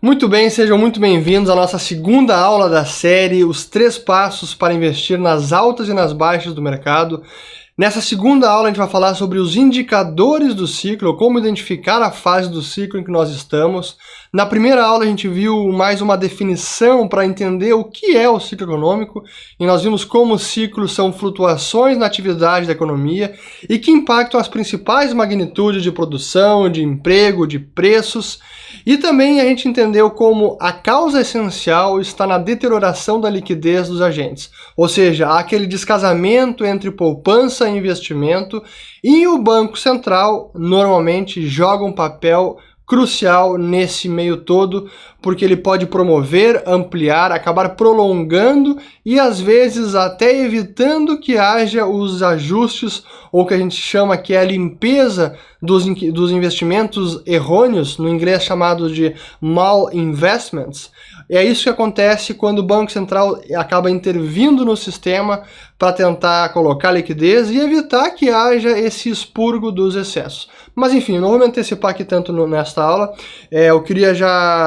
Muito bem, sejam muito bem-vindos à nossa segunda aula da série Os 3 Passos para Investir nas Altas e nas Baixas do Mercado. Nessa segunda aula a gente vai falar sobre os indicadores do ciclo, como identificar a fase do ciclo em que nós estamos. Na primeira aula a gente viu mais uma definição para entender o que é o ciclo econômico e nós vimos como os ciclos são flutuações na atividade da economia e que impactam as principais magnitudes de produção, de emprego, de preços. E também a gente entendeu como a causa essencial está na deterioração da liquidez dos agentes, ou seja, há aquele descasamento entre poupança e investimento, e o Banco Central normalmente joga um papel crucial nesse meio todo, porque ele pode promover, ampliar, acabar prolongando e às vezes até evitando que haja os ajustes, ou que a gente chama que é a limpeza dos investimentos errôneos, no inglês chamado de malinvestments. É isso que acontece quando o Banco Central acaba intervindo no sistema para tentar colocar liquidez e evitar que haja esse expurgo dos excessos. Mas enfim, não vou me antecipar aqui tanto nesta aula.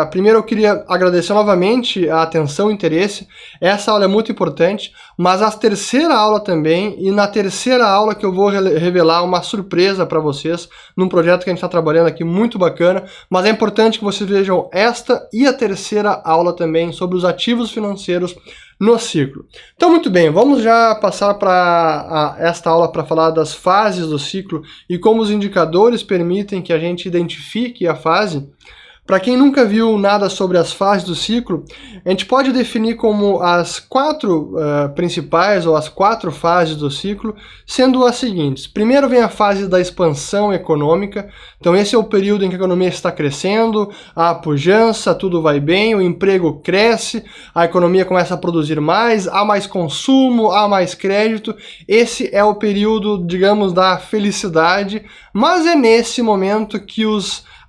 Primeiro eu queria agradecer novamente a atenção e interesse. Essa aula é muito importante, mas a terceira aula também, e na terceira aula que eu vou revelar uma surpresa para vocês, num projeto que a gente está trabalhando aqui muito bacana, mas é importante que vocês vejam esta e a terceira aula também sobre os ativos financeiros no ciclo. Então, muito bem, vamos já passar para esta aula para falar das fases do ciclo e como os indicadores permitem que a gente identifique a fase. Para quem nunca viu nada sobre as fases do ciclo, a gente pode definir como as quatro principais, ou as 4 fases do ciclo, sendo as seguintes. Primeiro vem a fase da expansão econômica, então esse é o período em que a economia está crescendo, há pujança, tudo vai bem, o emprego cresce, a economia começa a produzir mais, há mais consumo, há mais crédito. Esse é o período, digamos, da felicidade, mas é nesse momento que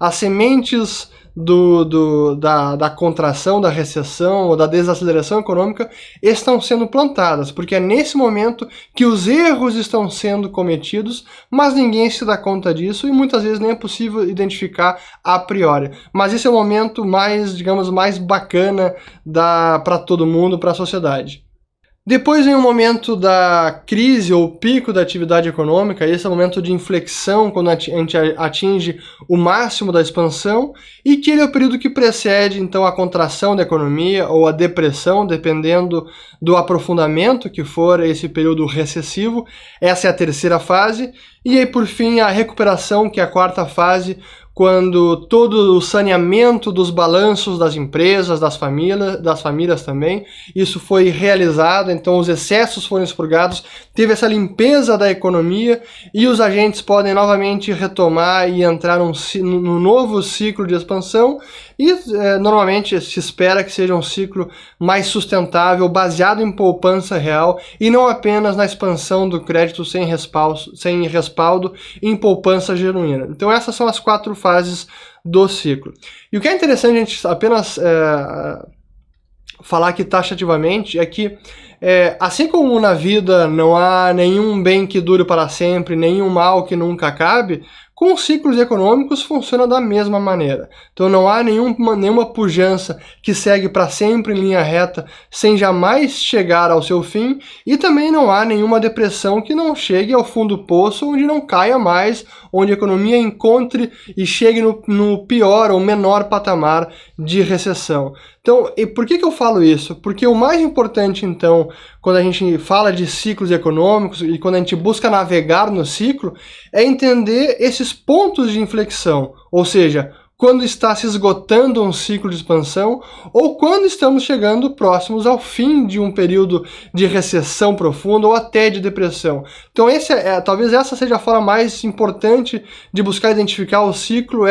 as sementes da contração, da recessão ou da desaceleração econômica estão sendo plantadas, porque é nesse momento que os erros estão sendo cometidos, mas ninguém se dá conta disso e muitas vezes nem é possível identificar a priori. Mas esse é o momento mais, digamos, mais bacana para todo mundo, para a sociedade. Depois vem o momento da crise ou pico da atividade econômica, esse é o momento de inflexão, quando a gente atinge o máximo da expansão, e que ele é o período que precede, então, a contração da economia ou a depressão, dependendo do aprofundamento que for esse período recessivo. Essa é a terceira fase. E aí, por fim, a recuperação, que é a quarta fase, quando todo o saneamento dos balanços das empresas, das famílias também, isso foi realizado, então os excessos foram expurgados, teve essa limpeza da economia e os agentes podem novamente retomar e entrar num novo ciclo de expansão e normalmente se espera que seja um ciclo mais sustentável, baseado em poupança real e não apenas na expansão do crédito sem respaldo em poupança genuína. Então essas são as 4 fases do ciclo. E o que é interessante a gente apenas falar aqui taxativamente é que assim como na vida não há nenhum bem que dure para sempre, nenhum mal que nunca acabe, com os ciclos econômicos funciona da mesma maneira. Então não há nenhuma pujança que segue para sempre em linha reta sem jamais chegar ao seu fim, e também não há nenhuma depressão que não chegue ao fundo do poço, onde não caia mais, onde a economia encontre e chegue no pior ou menor patamar de recessão. Então, e por que eu falo isso? Porque o mais importante, então, quando a gente fala de ciclos econômicos e quando a gente busca navegar no ciclo, é entender esses pontos de inflexão, ou seja, quando está se esgotando um ciclo de expansão ou quando estamos chegando próximos ao fim de um período de recessão profunda ou até de depressão. Então talvez essa seja a forma mais importante de buscar identificar o ciclo,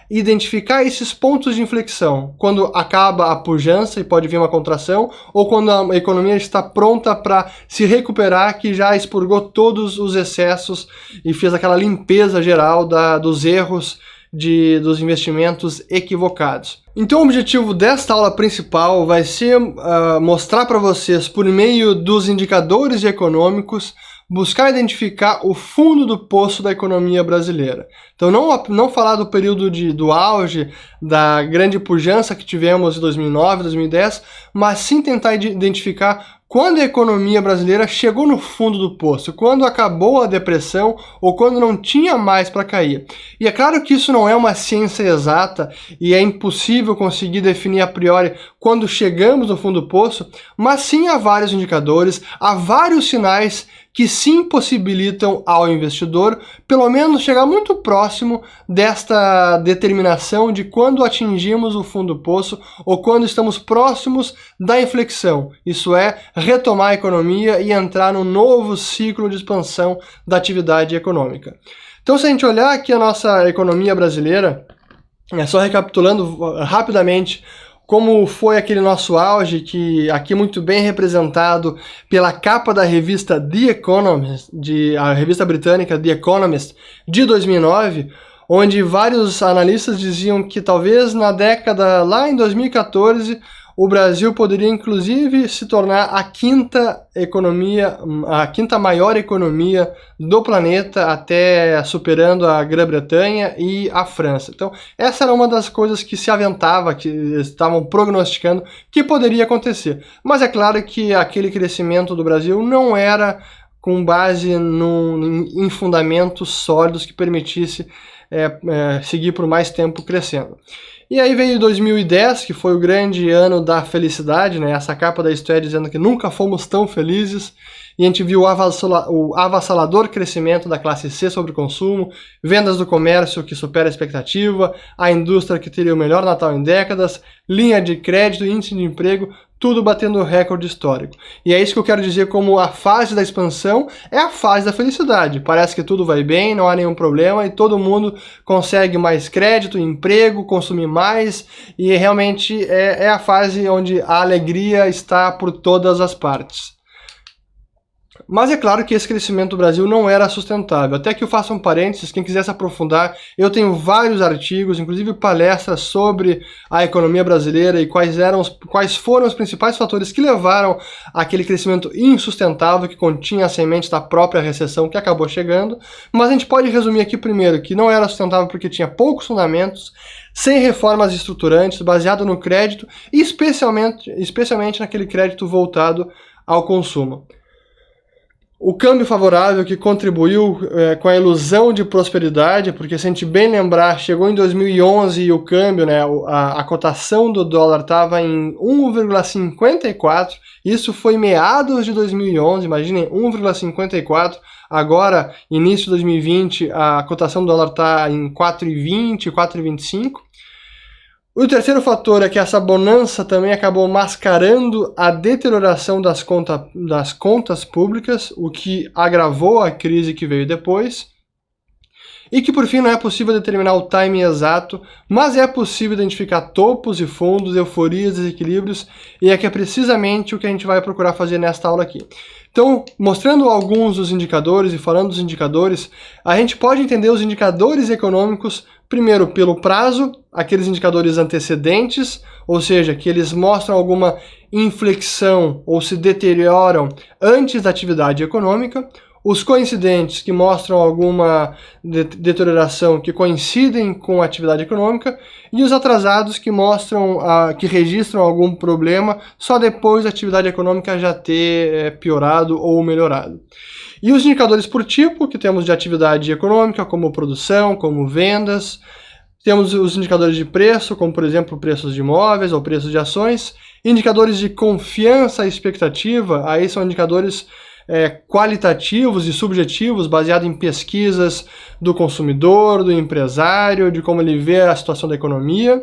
identificar esses pontos de inflexão, quando acaba a pujança e pode vir uma contração, ou quando a economia está pronta para se recuperar, que já expurgou todos os excessos e fez aquela limpeza geral dos erros dos investimentos equivocados. Então o objetivo desta aula principal vai ser mostrar para vocês, por meio dos indicadores econômicos, buscar identificar o fundo do poço da economia brasileira. Então não falar do período do auge, da grande pujança que tivemos em 2009, 2010, mas sim tentar identificar quando a economia brasileira chegou no fundo do poço, quando acabou a depressão ou quando não tinha mais para cair. E é claro que isso não é uma ciência exata e é impossível conseguir definir a priori quando chegamos no fundo do poço, mas sim há vários indicadores, há vários sinais que sim possibilitam ao investidor, pelo menos, chegar muito próximo desta determinação de quando atingimos o fundo do poço ou quando estamos próximos da inflexão, isso é, retomar a economia e entrar num novo ciclo de expansão da atividade econômica. Então, se a gente olhar aqui a nossa economia brasileira, só recapitulando rapidamente como foi aquele nosso auge, que aqui muito bem representado pela capa da revista The Economist, a revista britânica The Economist, de 2009, onde vários analistas diziam que talvez na década, lá em 2014, o Brasil poderia inclusive se tornar a quinta maior economia do planeta, até superando a Grã-Bretanha e a França. Então, essa era uma das coisas que se aventava, que estavam prognosticando que poderia acontecer. Mas é claro que aquele crescimento do Brasil não era com base em fundamentos sólidos que permitisse seguir por mais tempo crescendo. E aí veio 2010, que foi o grande ano da felicidade, né? Essa capa da Isto É dizendo que nunca fomos tão felizes, e a gente viu o avassalador crescimento da classe C sobre o consumo, vendas do comércio que supera a expectativa, a indústria que teria o melhor Natal em décadas, linha de crédito, índice de emprego, tudo batendo recorde histórico. E é isso que eu quero dizer como a fase da expansão é a fase da felicidade. Parece que tudo vai bem, não há nenhum problema e todo mundo consegue mais crédito, emprego, consumir mais e realmente é a fase onde a alegria está por todas as partes. Mas é claro que esse crescimento do Brasil não era sustentável. Até que eu faça um parênteses, quem quiser se aprofundar, eu tenho vários artigos, inclusive palestras sobre a economia brasileira e quais foram os principais fatores que levaram àquele crescimento insustentável que continha a semente da própria recessão que acabou chegando. Mas a gente pode resumir aqui primeiro que não era sustentável porque tinha poucos fundamentos, sem reformas estruturantes, baseado no crédito e especialmente naquele crédito voltado ao consumo. O câmbio favorável que contribuiu com a ilusão de prosperidade, porque se a gente bem lembrar, chegou em 2011 e o câmbio, né, a cotação do dólar estava em 1,54, isso foi meados de 2011, imaginem, 1,54, agora, início de 2020, a cotação do dólar está em 4,20, 4,25. O terceiro fator é que essa bonança também acabou mascarando a deterioração das contas públicas, o que agravou a crise que veio depois, e que por fim não é possível determinar o timing exato, mas é possível identificar topos e fundos, euforias, desequilíbrios, e é que é precisamente o que a gente vai procurar fazer nesta aula aqui. Então, mostrando alguns dos indicadores e falando dos indicadores, a gente pode entender os indicadores econômicos primeiro pelo prazo, aqueles indicadores antecedentes, ou seja, que eles mostram alguma inflexão ou se deterioram antes da atividade econômica, os coincidentes, que mostram alguma deterioração que coincidem com a atividade econômica, e os atrasados, que mostram, que registram algum problema só depois da atividade econômica já ter piorado ou melhorado. E os indicadores por tipo, que temos de atividade econômica, como produção, como vendas. Temos os indicadores de preço, como por exemplo preços de imóveis ou preços de ações. Indicadores de confiança e expectativa, aí são indicadores qualitativos e subjetivos, baseados em pesquisas do consumidor, do empresário, de como ele vê a situação da economia.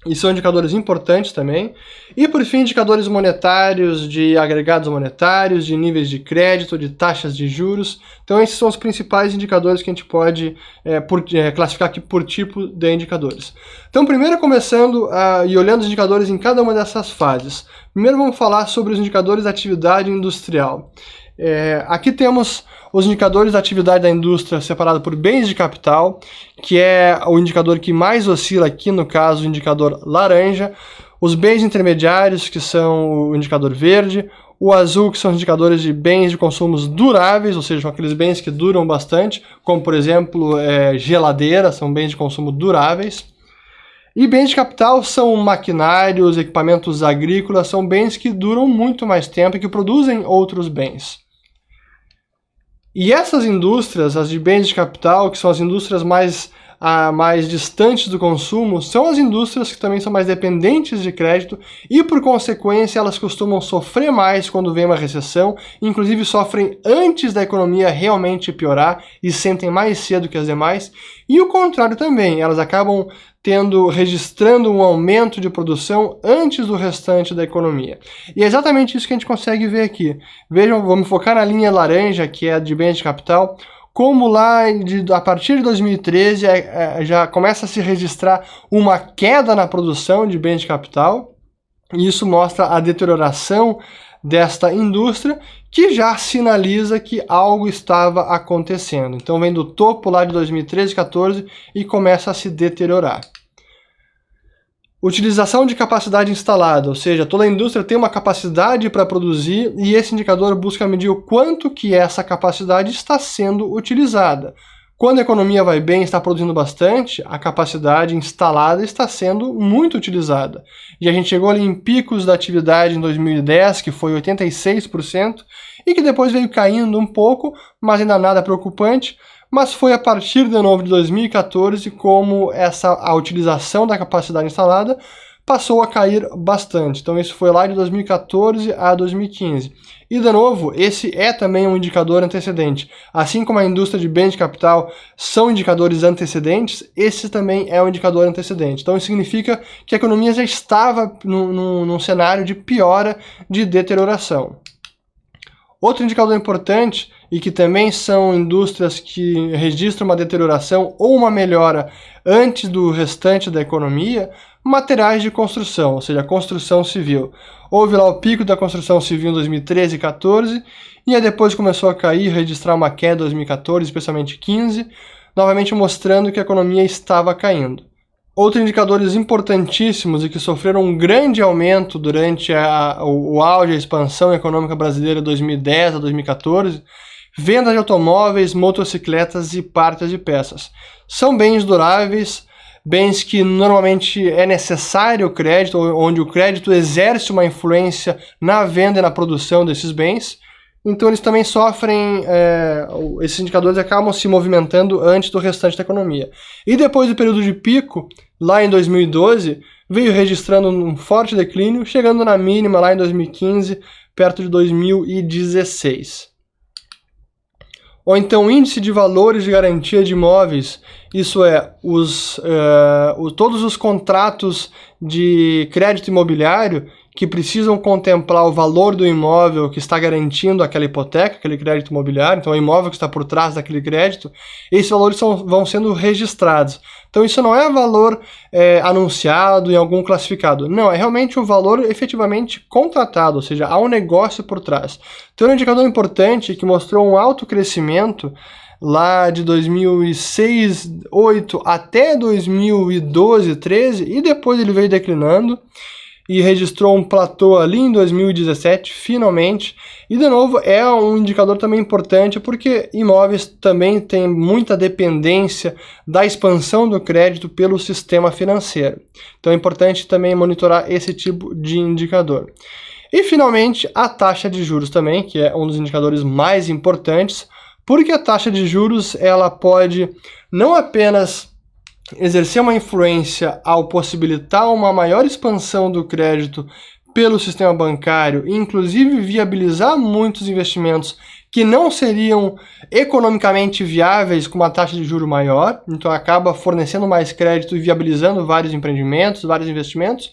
E são indicadores importantes também. E, por fim, indicadores monetários, de agregados monetários, de níveis de crédito, de taxas de juros. Então, esses são os principais indicadores que a gente pode classificar aqui por tipo de indicadores. Então, primeiro começando e olhando os indicadores em cada uma dessas fases. Primeiro vamos falar sobre os indicadores da atividade industrial. Aqui temos os indicadores da atividade da indústria separado por bens de capital, que é o indicador que mais oscila aqui, no caso o indicador laranja, os bens intermediários, que são o indicador verde, O azul, que são os indicadores de bens de consumos duráveis, ou seja, são aqueles bens que duram bastante, como, por exemplo, geladeira, são bens de consumo duráveis. E bens de capital são maquinários, equipamentos agrícolas, são bens que duram muito mais tempo e que produzem outros bens. E essas indústrias, as de bens de capital, que são as indústrias mais distantes do consumo, são as indústrias que também são mais dependentes de crédito e, por consequência, elas costumam sofrer mais quando vem uma recessão, inclusive sofrem antes da economia realmente piorar e sentem mais cedo que as demais. E o contrário também, elas acabam registrando um aumento de produção antes do restante da economia. E é exatamente isso que a gente consegue ver aqui. Vejam, vamos focar na linha laranja, que é a de bens de capital, como lá a partir de 2013 já começa a se registrar uma queda na produção de bens de capital, e isso mostra a deterioração desta indústria, que já sinaliza que algo estava acontecendo. Então vem do topo lá de 2013, 14 e começa a se deteriorar. Utilização de capacidade instalada, ou seja, toda a indústria tem uma capacidade para produzir e esse indicador busca medir o quanto que essa capacidade está sendo utilizada. Quando a economia vai bem e está produzindo bastante, a capacidade instalada está sendo muito utilizada. E a gente chegou ali em picos da atividade em 2010, que foi 86%, e que depois veio caindo um pouco, mas ainda nada preocupante. Mas foi a partir de novo de 2014 como a utilização da capacidade instalada passou a cair bastante. Então isso foi lá de 2014 a 2015. E de novo, esse é também um indicador antecedente. Assim como a indústria de bens de capital são indicadores antecedentes, esse também é um indicador antecedente. Então isso significa que a economia já estava num cenário de piora, de deterioração. Outro indicador importante, e que também são indústrias que registram uma deterioração ou uma melhora antes do restante da economia, materiais de construção, ou seja, construção civil. Houve lá o pico da construção civil em 2013 e 14, e aí depois começou a cair, registrar uma queda em 2014, especialmente 15, novamente mostrando que a economia estava caindo. Outros indicadores importantíssimos e que sofreram um grande aumento durante o auge, a expansão econômica brasileira de 2010 a 2014, venda de automóveis, motocicletas e partes de peças. São bens duráveis, bens que normalmente é necessário o crédito, onde o crédito exerce uma influência na venda e na produção desses bens. Então eles também sofrem, esses indicadores acabam se movimentando antes do restante da economia. E depois do período de pico, lá em 2012, veio registrando um forte declínio, chegando na mínima lá em 2015, perto de 2016. Ou então índice de valores de garantia de imóveis, isso é, todos os contratos de crédito imobiliário que precisam contemplar o valor do imóvel que está garantindo aquela hipoteca, aquele crédito imobiliário, então o imóvel que está por trás daquele crédito, esses valores vão sendo registrados. Então isso não é valor anunciado em algum classificado, não, é realmente o valor efetivamente contratado, ou seja, há um negócio por trás. Então é um indicador importante que mostrou um alto crescimento lá de 2006, 2008 até 2012, 2013, e depois ele veio declinando e registrou um platô ali em 2017, finalmente. E, de novo, é um indicador também importante porque imóveis também têm muita dependência da expansão do crédito pelo sistema financeiro. Então é importante também monitorar esse tipo de indicador. E, finalmente, a taxa de juros também, que é um dos indicadores mais importantes, porque a taxa de juros ela pode não apenas exercer uma influência ao possibilitar uma maior expansão do crédito pelo sistema bancário e inclusive viabilizar muitos investimentos que não seriam economicamente viáveis com uma taxa de juros maior, então acaba fornecendo mais crédito e viabilizando vários empreendimentos, vários investimentos.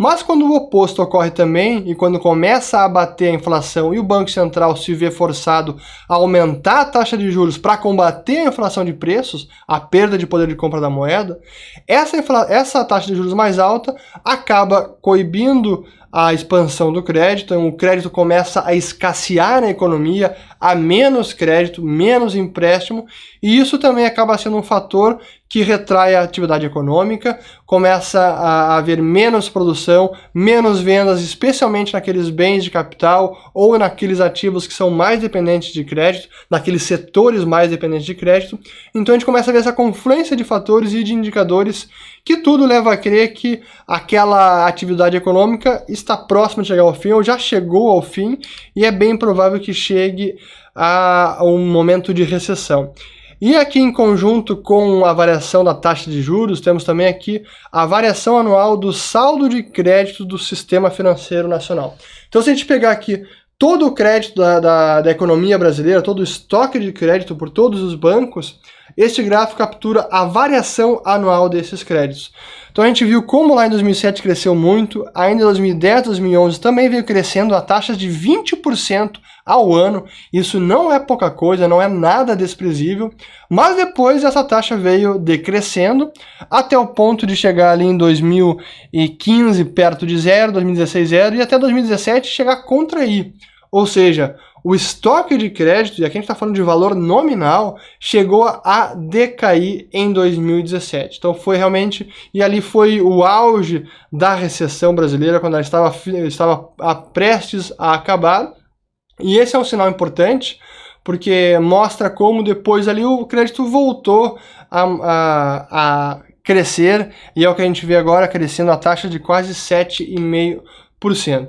Mas quando o oposto ocorre também, e quando começa a bater a inflação e o Banco Central se vê forçado a aumentar a taxa de juros para combater a inflação de preços, a perda de poder de compra da moeda, essa taxa de juros mais alta acaba coibindo a expansão do crédito, então o crédito começa a escassear na economia, há menos crédito, menos empréstimo, e isso também acaba sendo um fator que retrai a atividade econômica, começa a haver menos produção, menos vendas, especialmente naqueles bens de capital ou naqueles ativos que são mais dependentes de crédito, naqueles setores mais dependentes de crédito. Então a gente começa a ver essa confluência de fatores e de indicadores que tudo leva a crer que aquela atividade econômica está próxima de chegar ao fim ou já chegou ao fim e é bem provável que chegue a um momento de recessão. E aqui em conjunto com a variação da taxa de juros, temos também aqui a variação anual do saldo de crédito do sistema financeiro nacional. Então se a gente pegar aqui todo o crédito da economia brasileira, todo o estoque de crédito por todos os bancos, este gráfico captura a variação anual desses créditos. Então a gente viu como lá em 2007 cresceu muito, ainda em 2010, 2011 também veio crescendo a taxas de 20% ao ano. Isso não é pouca coisa, não é nada desprezível, mas depois essa taxa veio decrescendo até o ponto de chegar ali em 2015 perto de zero, 2016 zero e até 2017 chegar a contrair. Ou seja, o estoque de crédito, e aqui a gente está falando de valor nominal, chegou a decair em 2017. Então foi realmente, e ali foi o auge da recessão brasileira, quando ela estava prestes a acabar. E esse é um sinal importante, porque mostra como depois ali o crédito voltou a crescer, e é o que a gente vê agora, crescendo a taxa de quase 7,5%.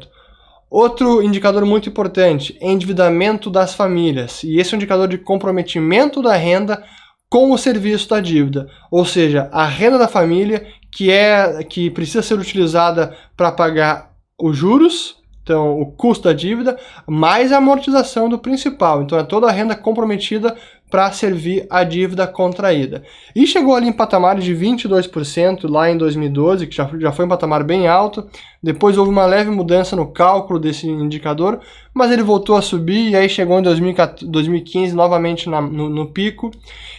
Outro indicador muito importante, endividamento das famílias, e esse é um indicador de comprometimento da renda com o serviço da dívida, ou seja, a renda da família que precisa ser utilizada para pagar os juros, então o custo da dívida, mais a amortização do principal, então é toda a renda comprometida para servir a dívida contraída. E chegou ali em patamares de 22% lá em 2012, que já foi um patamar bem alto. Depois houve uma leve mudança no cálculo desse indicador, mas ele voltou a subir e aí chegou em 2015 novamente no pico.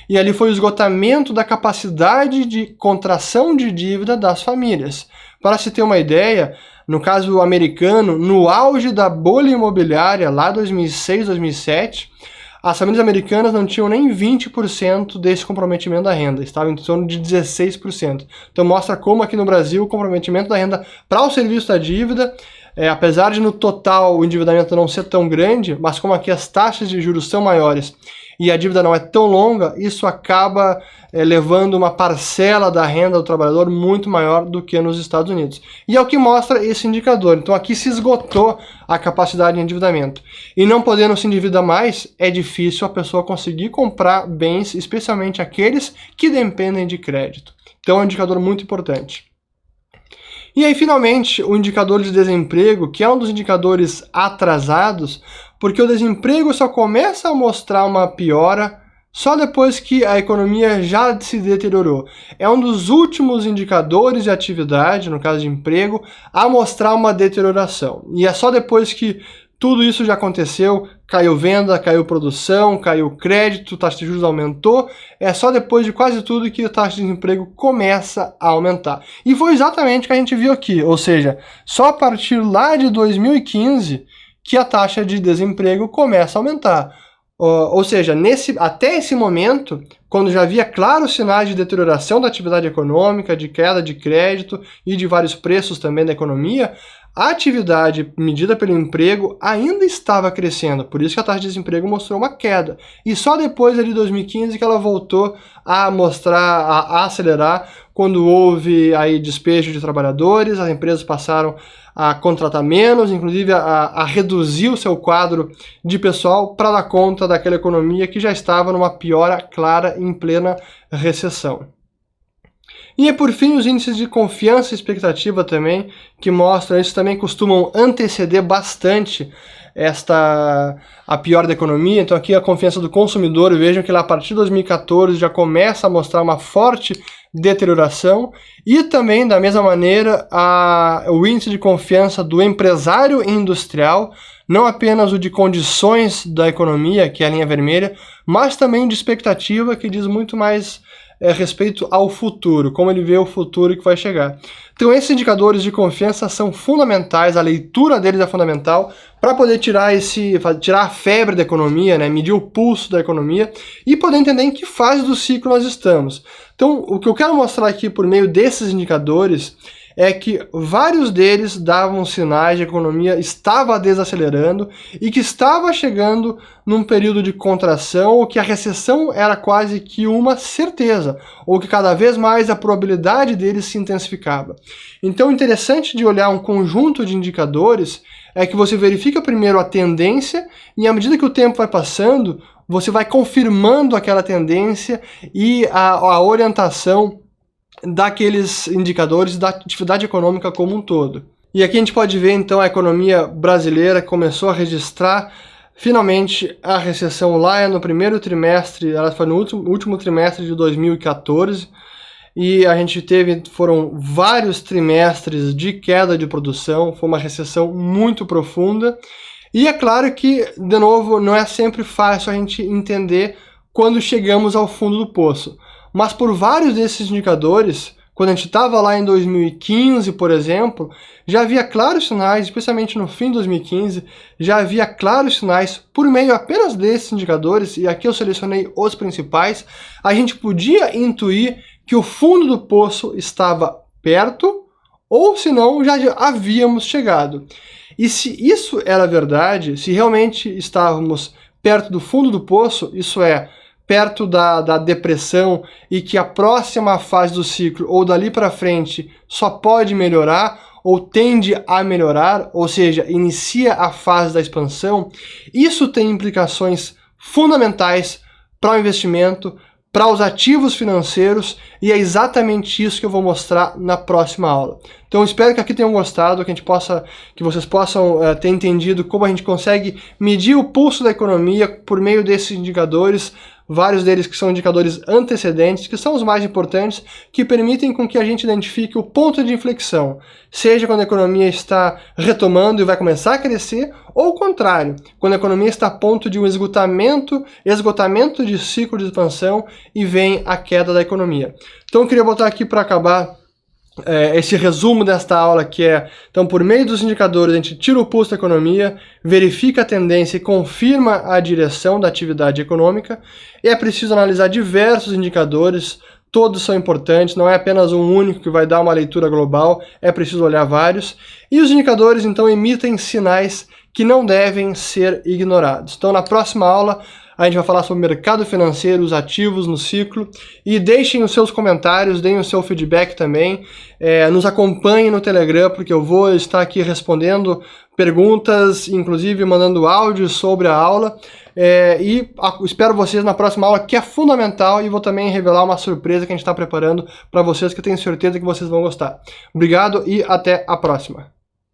E ali foi o esgotamento da capacidade de contração de dívida das famílias. Para se ter uma ideia, no caso americano, no auge da bolha imobiliária, lá 2006, 2007, as famílias americanas não tinham nem 20% desse comprometimento da renda, estava em torno de 16%. Então mostra como aqui no Brasil o comprometimento da renda para o serviço da dívida, apesar de no total o endividamento não ser tão grande, mas como aqui as taxas de juros são maiores e a dívida não é tão longa, isso acaba levando uma parcela da renda do trabalhador muito maior do que nos Estados Unidos. E é o que mostra esse indicador. Então aqui se esgotou a capacidade de endividamento. E não podendo se endividar mais, é difícil a pessoa conseguir comprar bens, especialmente aqueles que dependem de crédito. Então é um indicador muito importante. E aí, finalmente, o indicador de desemprego, que é um dos indicadores atrasados, porque o desemprego só começa a mostrar uma piora só depois que a economia já se deteriorou. É um dos últimos indicadores de atividade, no caso de emprego, a mostrar uma deterioração. E é só depois que tudo isso já aconteceu, caiu venda, caiu produção, caiu crédito, taxa de juros aumentou, é só depois de quase tudo que a taxa de desemprego começa a aumentar. E foi exatamente o que a gente viu aqui, ou seja, só a partir lá de 2015 que a taxa de desemprego começa a aumentar. Ou seja, até esse momento, quando já havia claros sinais de deterioração da atividade econômica, de queda de crédito e de vários preços também da economia, a atividade medida pelo emprego ainda estava crescendo, por isso que a taxa de desemprego mostrou uma queda. E só depois de 2015 que ela voltou a a acelerar, quando houve aí despejo de trabalhadores, as empresas passaram a contratar menos, inclusive a reduzir o seu quadro de pessoal para dar conta daquela economia que já estava numa piora clara em plena recessão. E por fim, os índices de confiança e expectativa também, que mostram, isso também costumam anteceder bastante a pior da economia. Então aqui a confiança do consumidor, vejam que lá a partir de 2014 já começa a mostrar uma forte deterioração, e também da mesma maneira o índice de confiança do empresário industrial, não apenas o de condições da economia, que é a linha vermelha, mas também de expectativa, que diz muito mais respeito ao futuro, como ele vê o futuro que vai chegar. Então esses indicadores de confiança são fundamentais, a leitura deles é fundamental para poder tirar a febre da economia, né, medir o pulso da economia e poder entender em que fase do ciclo nós estamos. Então o que eu quero mostrar aqui por meio desses indicadores é que vários deles davam sinais de que a economia estava desacelerando e que estava chegando num período de contração, ou que a recessão era quase que uma certeza, ou que cada vez mais a probabilidade deles se intensificava. Então o interessante de olhar um conjunto de indicadores é que você verifica primeiro a tendência e à medida que o tempo vai passando, você vai confirmando aquela tendência e a orientação daqueles indicadores da atividade econômica como um todo. E aqui a gente pode ver então a economia brasileira que começou a registrar finalmente a recessão lá no primeiro trimestre, ela foi no último trimestre de 2014, e a gente foram vários trimestres de queda de produção, foi uma recessão muito profunda, e é claro que, de novo, não é sempre fácil a gente entender quando chegamos ao fundo do poço. Mas por vários desses indicadores, quando a gente estava lá em 2015, por exemplo, já havia claros sinais, especialmente no fim de 2015, já havia claros sinais, por meio apenas desses indicadores, e aqui eu selecionei os principais, a gente podia intuir que o fundo do poço estava perto, ou se não, já havíamos chegado. E se isso era verdade, se realmente estávamos perto do fundo do poço, isso é, perto da depressão, e que a próxima fase do ciclo, ou dali para frente, só pode melhorar, ou tende a melhorar, ou seja, inicia a fase da expansão, isso tem implicações fundamentais para o investimento, para os ativos financeiros, e é exatamente isso que eu vou mostrar na próxima aula. Então espero que aqui tenham gostado, que vocês possam ter entendido como a gente consegue medir o pulso da economia por meio desses indicadores, vários deles que são indicadores antecedentes, que são os mais importantes, que permitem com que a gente identifique o ponto de inflexão, seja quando a economia está retomando e vai começar a crescer, ou o contrário, quando a economia está a ponto de um esgotamento de ciclo de expansão e vem a queda da economia. Então eu queria botar aqui para acabar esse resumo desta aula, que é, então, por meio dos indicadores, a gente tira o pulso da economia, verifica a tendência e confirma a direção da atividade econômica, e é preciso analisar diversos indicadores, todos são importantes, não é apenas um único que vai dar uma leitura global, é preciso olhar vários, e os indicadores, então, emitem sinais que não devem ser ignorados. Então, na próxima aula, a gente vai falar sobre o mercado financeiro, os ativos no ciclo, e deixem os seus comentários, deem o seu feedback também, nos acompanhem no Telegram, porque eu vou estar aqui respondendo perguntas, inclusive mandando áudios sobre a aula, e espero vocês na próxima aula, que é fundamental, e vou também revelar uma surpresa que a gente está preparando para vocês, que eu tenho certeza que vocês vão gostar. Obrigado e até a próxima.